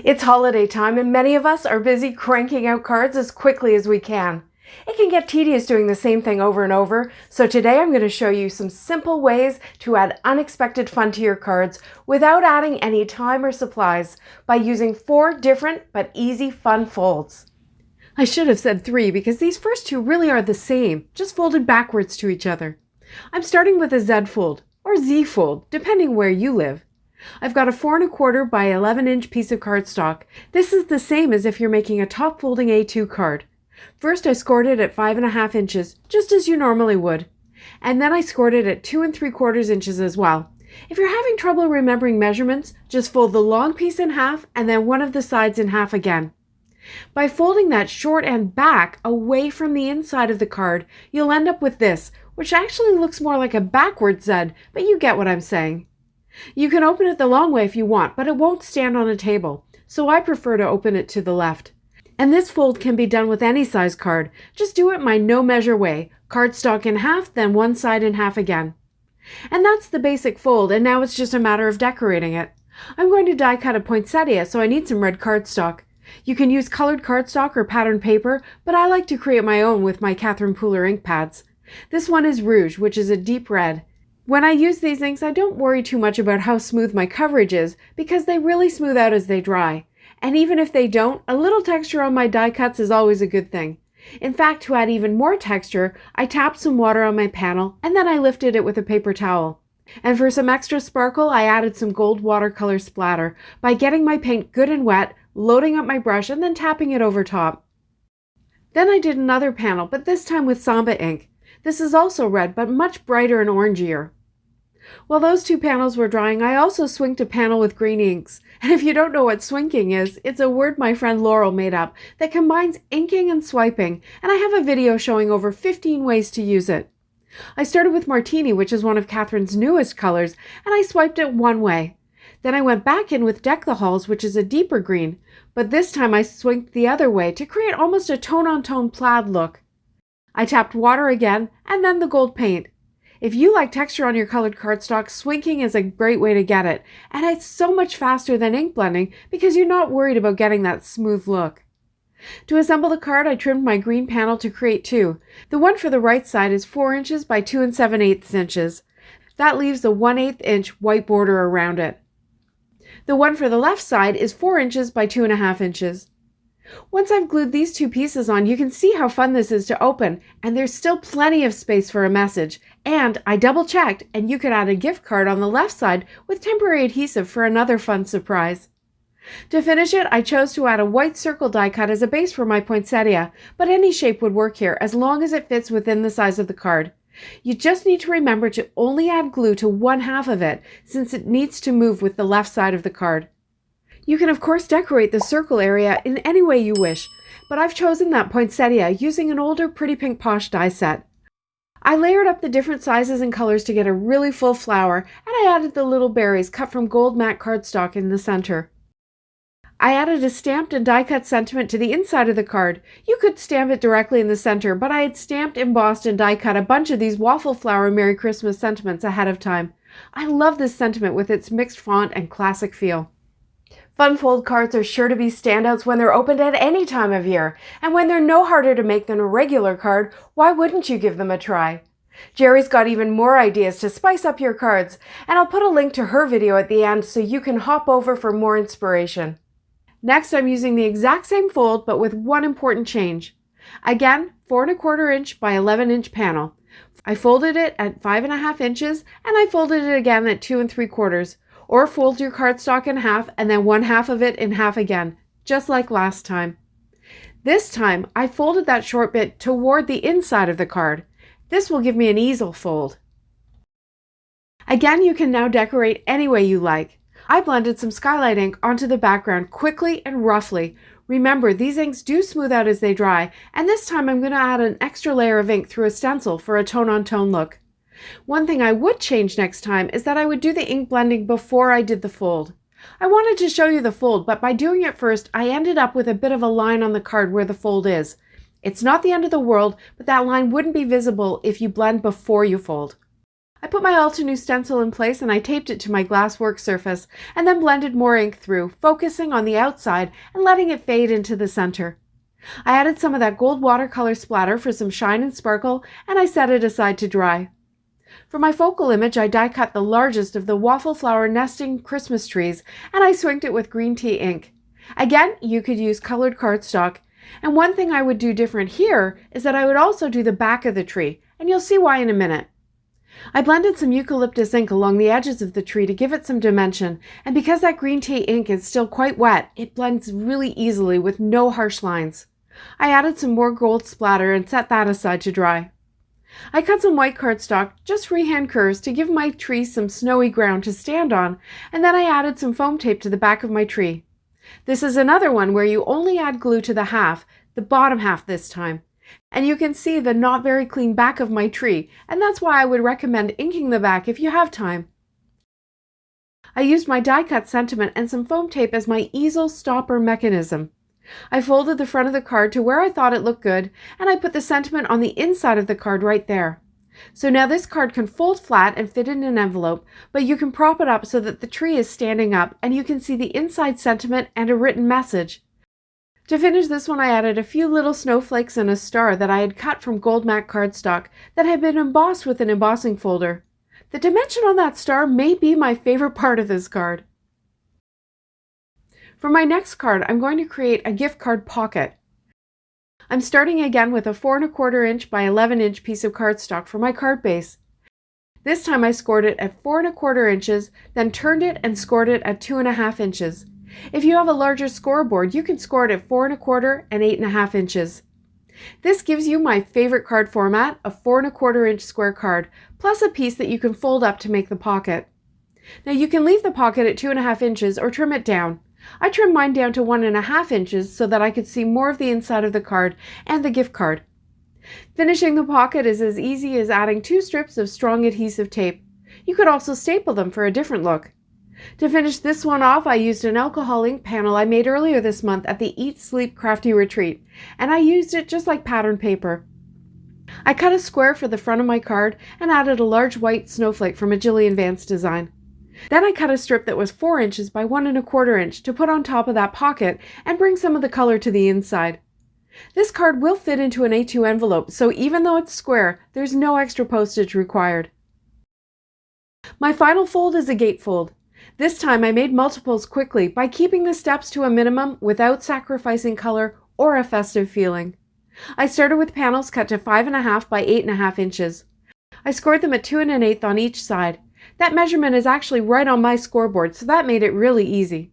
It's holiday time and many of us are busy cranking out cards as quickly as we can. It can get tedious doing the same thing over and over, so today I'm going to show you some simple ways to add unexpected fun to your cards without adding any time or supplies by using 4 different but easy fun folds. I should have said 3 because these first 2 really are the same, just folded backwards to each other. I'm starting with a Z fold, or Z fold, depending where you live. I've got a 4 1/4 by 11-inch piece of cardstock. This is the same as if you're making a top folding A2 card. First I scored it at 5.5 inches, just as you normally would. And then I scored it at 2 3/4 inches as well. If you're having trouble remembering measurements, just fold the long piece in half and then one of the sides in half again. By folding that short end back away from the inside of the card, you'll end up with this, which actually looks more like a backward Z, but you get what I'm saying. You can open it the long way if you want, but it won't stand on a table, so I prefer to open it to the left. And this fold can be done with any size card. Just do it my no measure way, cardstock in half, then one side in half again. And that's the basic fold, and now it's just a matter of decorating it. I'm going to die cut a poinsettia, so I need some red cardstock. You can use colored cardstock or patterned paper, but I like to create my own with my Catherine Pooler ink pads. This one is Rouge, which is a deep red. When I use these inks, I don't worry too much about how smooth my coverage is because they really smooth out as they dry. And even if they don't, a little texture on my die cuts is always a good thing. In fact, to add even more texture, I tapped some water on my panel and then I lifted it with a paper towel. And for some extra sparkle, I added some gold watercolor splatter by getting my paint good and wet, loading up my brush, and then tapping it over top. Then I did another panel, but this time with Samba ink. This is also red, but much brighter and orangier. While those 2 panels were drying, I also swinked a panel with green inks. And if you don't know what swinking is, it's a word my friend Laurel made up that combines inking and swiping, and I have a video showing over 15 ways to use it. I started with Martini, which is one of Catherine's newest colors, and I swiped it one way. Then I went back in with Deck the Halls, which is a deeper green, but this time I swinked the other way to create almost a tone-on-tone plaid look. I tapped water again, and then the gold paint. If you like texture on your colored cardstock, swinking is a great way to get it, and it's so much faster than ink blending because you're not worried about getting that smooth look. To assemble the card, I trimmed my green panel to create 2. The one for the right side is 4 inches by 2 7/8 inches. That leaves a 1/8 inch white border around it. The one for the left side is 4 inches by 2.5 inches. Once I've glued these 2 pieces on, you can see how fun this is to open, and there's still plenty of space for a message. And I double checked, and you could add a gift card on the left side with temporary adhesive for another fun surprise. To finish it, I chose to add a white circle die cut as a base for my poinsettia, but any shape would work here as long as it fits within the size of the card. You just need to remember to only add glue to one half of it, since it needs to move with the left side of the card. You can of course decorate the circle area in any way you wish, but I've chosen that poinsettia using an older Pretty Pink Posh die set. I layered up the different sizes and colors to get a really full flower, and I added the little berries cut from gold matte cardstock in the center. I added a stamped and die cut sentiment to the inside of the card. You could stamp it directly in the center, but I had stamped, embossed, and die cut a bunch of these Waffle Flower Merry Christmas sentiments ahead of time. I love this sentiment with its mixed font and classic feel. Fun fold cards are sure to be standouts when they're opened at any time of year, and when they're no harder to make than a regular card, why wouldn't you give them a try? Gerry's got even more ideas to spice up your cards, and I'll put a link to her video at the end so you can hop over for more inspiration. Next, I'm using the exact same fold, but with one important change. Again, 4 1/4 inch by 11-inch panel. I folded it at 5.5 inches, and I folded it again at 2 3/4. Or fold your cardstock in half and then one half of it in half again, just like last time. This time, I folded that short bit toward the inside of the card. This will give me an easel fold. Again, you can now decorate any way you like. I blended some skylight ink onto the background quickly and roughly. Remember, these inks do smooth out as they dry, and this time I'm going to add an extra layer of ink through a stencil for a tone-on-tone look. One thing I would change next time is that I would do the ink blending before I did the fold. I wanted to show you the fold, but by doing it first, I ended up with a bit of a line on the card where the fold is. It's not the end of the world, but that line wouldn't be visible if you blend before you fold. I put my Altenew stencil in place and I taped it to my glass work surface and then blended more ink through, focusing on the outside and letting it fade into the center. I added some of that gold watercolor splatter for some shine and sparkle, and I set it aside to dry. For my focal image, I die cut the largest of the waffle flower nesting Christmas trees, and I swinked it with green tea ink. Again, you could use colored cardstock, and one thing I would do different here is that I would also do the back of the tree, and you'll see why in a minute. I blended some eucalyptus ink along the edges of the tree to give it some dimension, and because that green tea ink is still quite wet, it blends really easily with no harsh lines. I added some more gold splatter and set that aside to dry. I cut some white cardstock, just freehand curves, to give my tree some snowy ground to stand on, and then I added some foam tape to the back of my tree. This is another one where you only add glue to the bottom half this time. And you can see the not very clean back of my tree, and that's why I would recommend inking the back if you have time. I used my die cut sentiment and some foam tape as my easel stopper mechanism. I folded the front of the card to where I thought it looked good, and I put the sentiment on the inside of the card right there. So now this card can fold flat and fit in an envelope, but you can prop it up so that the tree is standing up and you can see the inside sentiment and a written message. To finish this one, I added a few little snowflakes and a star that I had cut from gold matte cardstock that had been embossed with an embossing folder. The dimension on that star may be my favorite part of this card. For my next card, I'm going to create a gift card pocket. I'm starting again with a 4 1/4 inch by 11 inch piece of cardstock for my card base. This time I scored it at 4 1/4 inches, then turned it and scored it at 2.5 inches. If you have a larger scoreboard, you can score it at 4 1/4 and 8.5 inches. This gives you my favorite card format, a 4 1/4 inch square card, plus a piece that you can fold up to make the pocket. Now you can leave the pocket at 2.5 inches or trim it down. I trimmed mine down to 1.5 inches so that I could see more of the inside of the card and the gift card. Finishing the pocket is as easy as adding 2 strips of strong adhesive tape. You could also staple them for a different look. To finish this one off, I used an alcohol ink panel I made earlier this month at the Eat, Sleep, Crafty retreat, and I used it just like pattern paper. I cut a square for the front of my card and added a large white snowflake from a Jillian Vance design. Then I cut a strip that was 4 inches by 1 1/4 inch to put on top of that pocket and bring some of the color to the inside. This card will fit into an A2 envelope, so even though it's square, there's no extra postage required. My final fold is a gatefold. This time I made multiples quickly by keeping the steps to a minimum without sacrificing color or a festive feeling. I started with panels cut to 5.5 by 8.5 inches. I scored them at 2 1/8 on each side. That measurement is actually right on my scoreboard, so that made it really easy.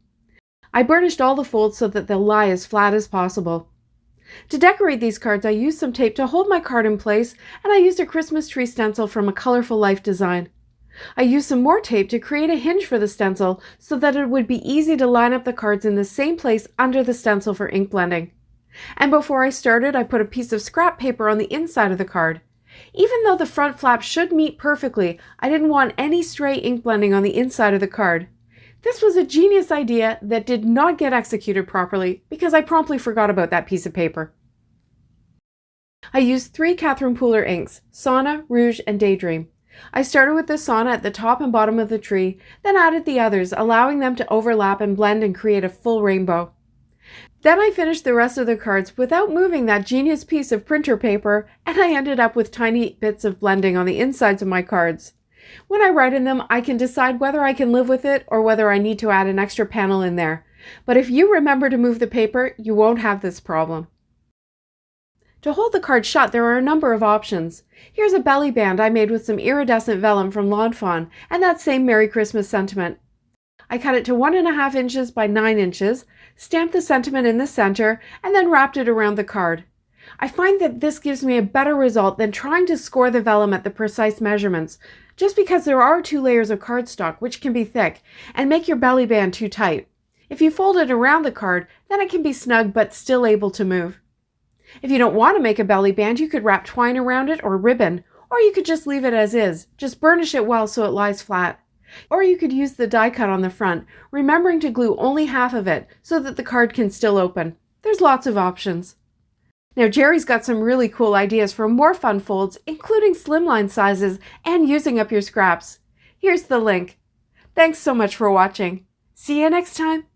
I burnished all the folds so that they'll lie as flat as possible. To decorate these cards, I used some tape to hold my card in place, and I used a Christmas tree stencil from a Colorful Life design. I used some more tape to create a hinge for the stencil so that it would be easy to line up the cards in the same place under the stencil for ink blending. And before I started, I put a piece of scrap paper on the inside of the card. Even though the front flap should meet perfectly, I didn't want any stray ink blending on the inside of the card. This was a genius idea that did not get executed properly because I promptly forgot about that piece of paper. I used 3 Catherine Pooler inks, Sauna, Rouge, and Daydream. I started with the Sauna at the top and bottom of the tree, then added the others, allowing them to overlap and blend and create a full rainbow. Then I finished the rest of the cards without moving that genius piece of printer paper, and I ended up with tiny bits of blending on the insides of my cards. When I write in them, I can decide whether I can live with it or whether I need to add an extra panel in there. But if you remember to move the paper, you won't have this problem. To hold the card shut, there are a number of options. Here's a belly band I made with some iridescent vellum from Fawn and that same Merry Christmas sentiment. I cut it to 1.5 inches by 9 inches, stamped the sentiment in the center, and then wrapped it around the card. I find that this gives me a better result than trying to score the vellum at the precise measurements, just because there are 2 layers of cardstock, which can be thick, and make your belly band too tight. If you fold it around the card, then it can be snug but still able to move. If you don't want to make a belly band, you could wrap twine around it or ribbon, or you could just leave it as is. Just burnish it well so it lies flat. Or you could use the die cut on the front, remembering to glue only half of it so that the card can still open. There's lots of options. Now Gerry's got some really cool ideas for more fun folds, including slimline sizes and using up your scraps. Here's the link. Thanks so much for watching. See you next time.